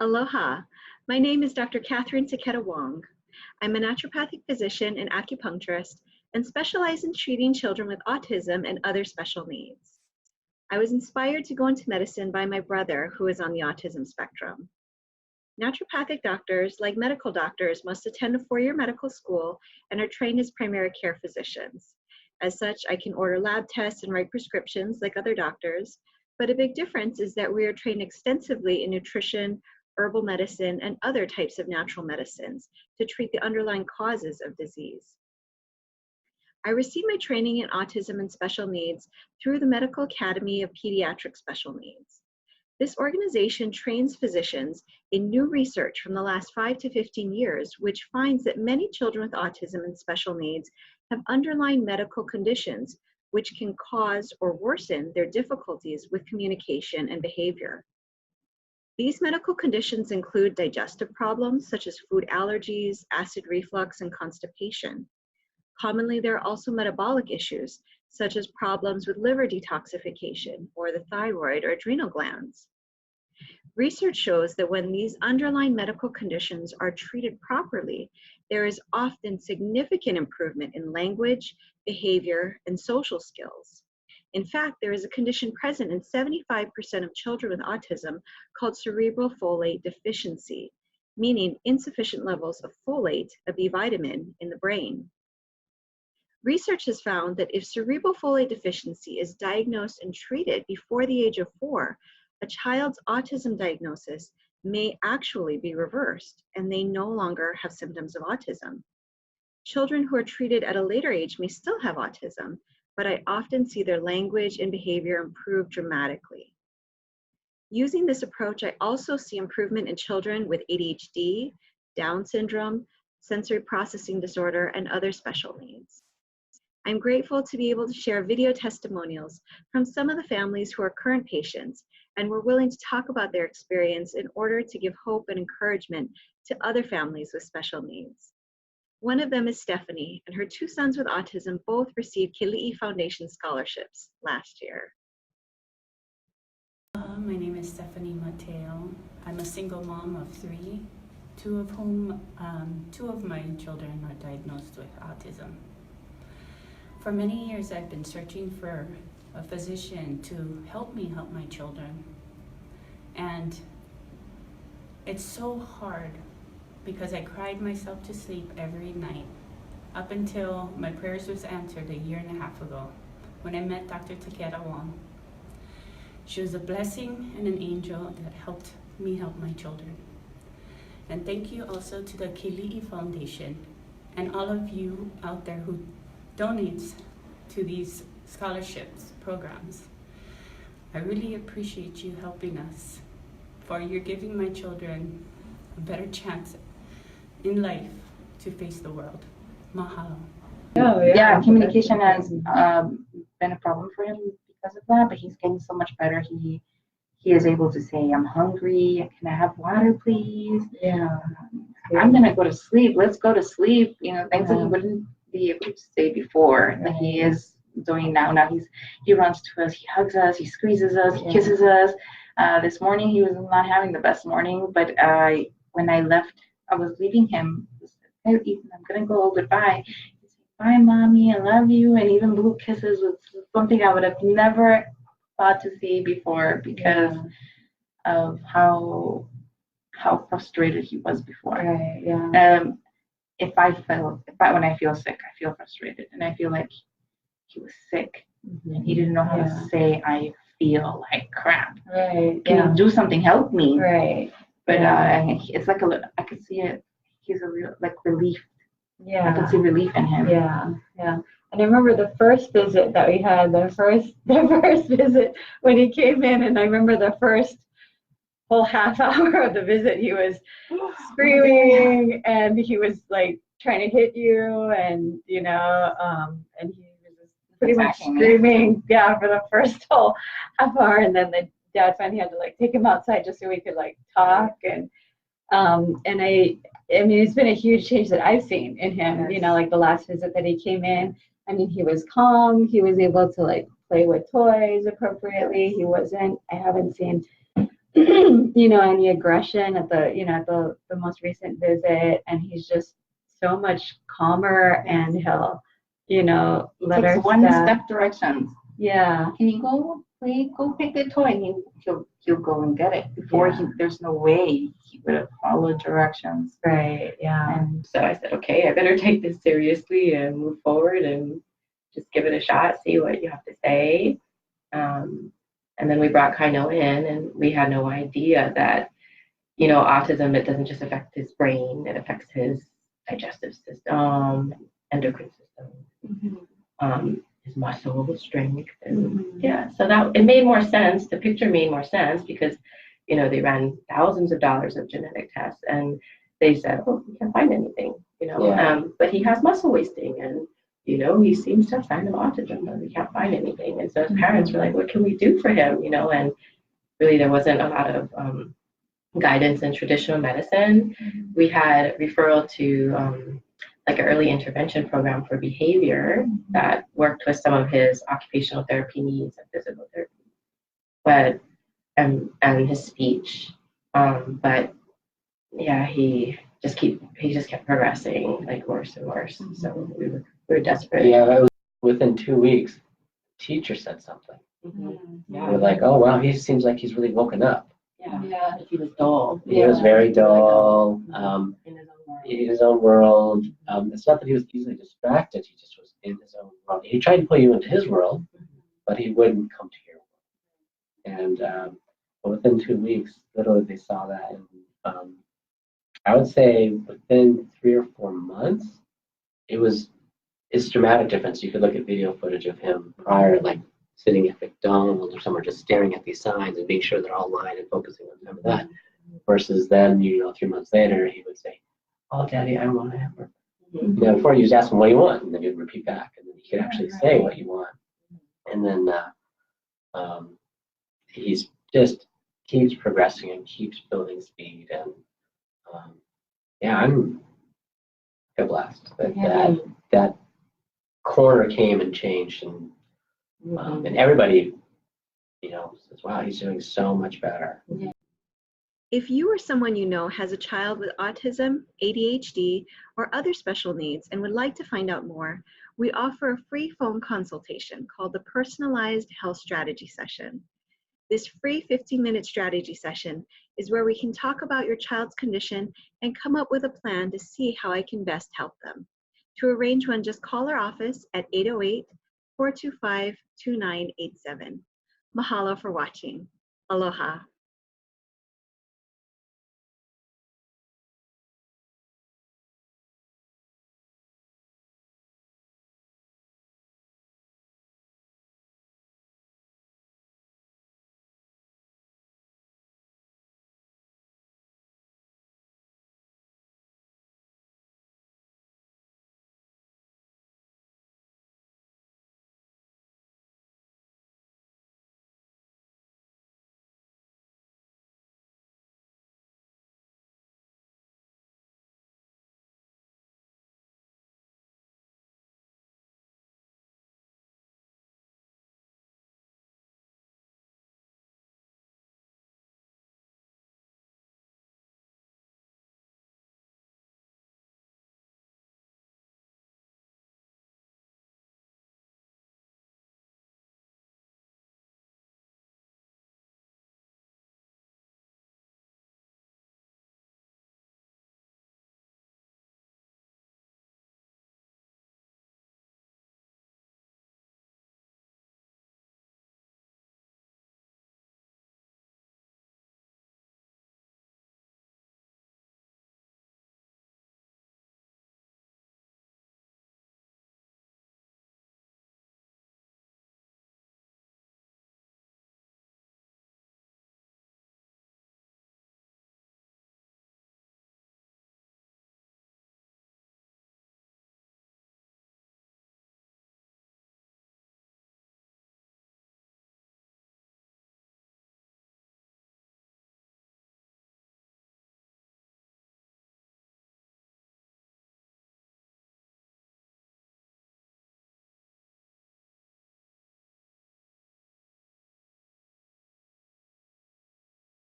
Aloha. My name is Dr. Kathryn Taketa Wong. I'm a naturopathic physician and acupuncturist and specialize in treating children with autism and other special needs. I was inspired to go into medicine by my brother, who is on the autism spectrum. Naturopathic doctors, like medical doctors, must attend a 4-year medical school and are trained as primary care physicians. As such, I can order lab tests and write prescriptions like other doctors, but a big difference is that we are trained extensively in nutrition, herbal medicine, and other types of natural medicines to treat the underlying causes of disease. I received my training in autism and special needs through the Medical Academy of Pediatric Special Needs. This organization trains physicians in new research from the last 5 to 15 years, which finds that many children with autism and special needs have underlying medical conditions which can cause or worsen their difficulties with communication and behavior. These medical conditions include digestive problems such as food allergies, acid reflux, and constipation. Commonly, there are also metabolic issues, such as problems with liver detoxification or the thyroid or adrenal glands. Research shows that when these underlying medical conditions are treated properly, there is often significant improvement in language, behavior, and social skills. In fact, there is a condition present in 75% of children with autism called cerebral folate deficiency, meaning insufficient levels of folate, a B vitamin, in the brain. Research has found that if cerebral folate deficiency is diagnosed and treated before the age of 4, a child's autism diagnosis may actually be reversed and they no longer have symptoms of autism. Children who are treated at a later age may still have autism, but I often see their language and behavior improve dramatically. Using this approach, I also see improvement in children with ADHD, Down syndrome, sensory processing disorder, and other special needs. I'm grateful to be able to share video testimonials from some of the families who are current patients and were willing to talk about their experience in order to give hope and encouragement to other families with special needs. One of them is Stephanie, and her 2 sons with autism both received KELII Foundation scholarships last year. My name is Stephanie Mateo. I'm a single mom of 3, two of my children are diagnosed with autism. For many years, I've been searching for a physician to help me help my children. And it's so hard because I cried myself to sleep every night up until my prayers was answered 1.5 years ago when I met Dr. Taketa Wong. She was a blessing and an angel that helped me help my children. And thank you also to the KELII Foundation and all of you out there who donates to these scholarships programs. I really appreciate you helping us, for you're giving my children a better chance in life to face the world. Mahalo. Oh, yeah, communication has been a problem for him because of that, but he's getting so much better. He is able to say, I'm hungry, can I have water, please? Yeah. I'm gonna go to sleep, let's go to sleep. You know, things that he wouldn't be able to say before that he is doing now. Now he runs to us, he hugs us, he squeezes us, he kisses us. This morning he was not having the best morning, but when I left, I was leaving him. Hey, Ethan, I'm gonna go, goodbye. He said, bye, mommy, I love you, and even little kisses was something I would have never thought to see before because of how frustrated he was before. Right, yeah. When I feel sick, I feel frustrated, and I feel like he was sick, and he didn't know how to say, I feel like crap. Right. Can you do something? Help me. Right. But it's like I could see it. He's a real relief. Yeah. I could see relief in him. Yeah. Yeah. And I remember the first visit that we had, the first visit when he came in, and I remember the first whole half hour of the visit, he was screaming and he was like trying to hit you, and and he was just pretty much screaming, for the first whole half hour, and then the dad finally had to take him outside just so we could talk, and I mean, it's been a huge change that I've seen in him. Yes. The last visit that he came in, I mean, he was calm, he was able to play with toys appropriately. I haven't seen you know, any aggression at the, you know, at the most recent visit, and he's just so much calmer, and he'll, you know, let Takes our one staff. step directions. Yeah. Can you go play? Go pick the toy, and he'll go and get it. Before Yeah. there's no way he would have followed directions. Right. Yeah. And So I said, okay, I better take this seriously and move forward and just give it a shot, see what you have to say. And then we brought Kaino in, and we had no idea that, you know, autism, it doesn't just affect his brain, it affects his digestive system, endocrine system, his muscle strength. And yeah, so that it made more sense. The picture made more sense because, you know, they ran thousands of dollars of genetic tests, and they said, oh, we can't find anything, you know, but he has muscle wasting, and, you know, he seems to have signs of autism, but we can't find anything. And so his parents were like, what can we do for him, you know? And really there wasn't a lot of guidance in traditional medicine. We had referral to like an early intervention program for behavior that worked with some of his occupational therapy needs and physical therapy, but and his speech. But yeah, he just kept progressing like worse and worse. So we were desperate. Yeah, that was within 2 weeks. Teacher said something. yeah, We're like, oh wow, he seems like he's really woken up. yeah, he was dull. He was very dull, In his own world. in his own world. It's not that he was easily distracted. He just was in his own world. He tried to pull you into his world, but he wouldn't come to your world. And but within 2 weeks, literally they saw that. And I would say within 3 or 4 months, it's dramatic difference. You could look at video footage of him prior, like sitting at McDonald's or somewhere, just staring at these signs and being sure they're all lined and focusing on some of that. Versus then, you know, 3 months later, he would say, "Oh, Daddy, I want a hamburger." You know, before you just ask him what you want, and then you'd repeat back, and then he could actually say what you want. And then he's just keeps progressing and keeps building speed. And yeah, I'm feel blessed that that corner came and changed, and everybody, you know, says, "Wow, he's doing so much better." If you or someone you know has a child with autism, ADHD, or other special needs and would like to find out more, we offer a free phone consultation called the Personalized Health Strategy Session. This free 15-minute strategy session is where we can talk about your child's condition and come up with a plan to see how I can best help them. To arrange one, just call our office at 808-425-2987. Mahalo for watching. Aloha.